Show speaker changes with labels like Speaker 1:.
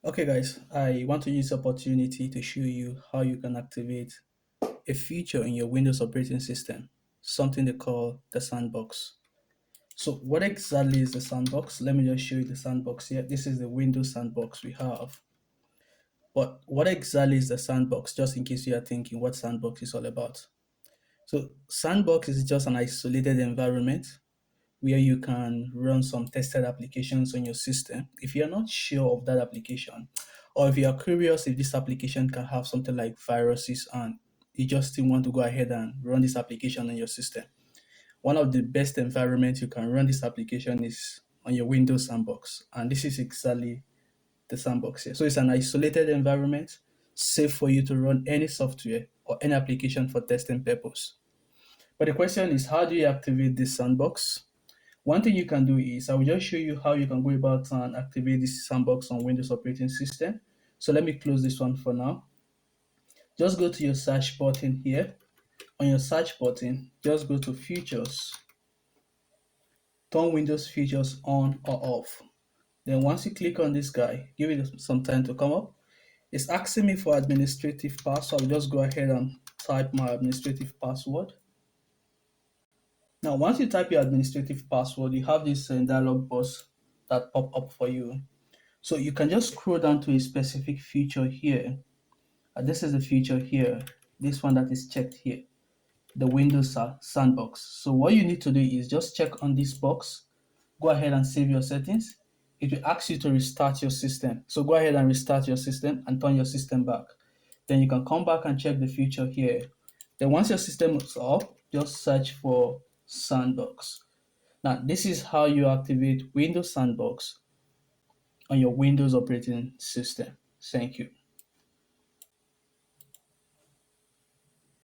Speaker 1: Okay guys, I want to use the opportunity to show you how you can activate a feature in your Windows operating system, something they call the sandbox. So what exactly is the sandbox? Let me just show you the sandbox here. This is the Windows sandbox we have. But what exactly is the sandbox? Just in case you are thinking what sandbox is all about. So sandbox is just an isolated environment where you can run some tested applications on your system. If you're not sure of that application, or if you are curious if this application can have something like viruses and you just still want to go ahead and run this application on your system, one of the best environments you can run this application is on your Windows Sandbox. And this is exactly the sandbox here. So it's an isolated environment, safe for you to run any software or any application for testing purpose. But the question is, how do you activate this sandbox? One thing you can do is I will just show you how you can go about and activate this sandbox on Windows operating system. So let me close this one for now. Just go to your search button here. On your search button, just go to features, turn Windows features on or off. Then once you click on this guy, give it some time to come up. It's asking me for administrative password. I'll just go ahead and type my administrative password. Now, once you type your administrative password, you have this dialog box that pop up for you. So you can just scroll down to a specific feature here. This is the feature here, this one that is checked here, the Windows Sandbox. So what you need to do is just check on this box, go ahead and save your settings. It will ask you to restart your system. So go ahead and restart your system and turn your system back. Then you can come back and check the feature here. Then once your system is up, just search for Sandbox. Now, this is how you activate Windows Sandbox on your Windows operating system. Thank you.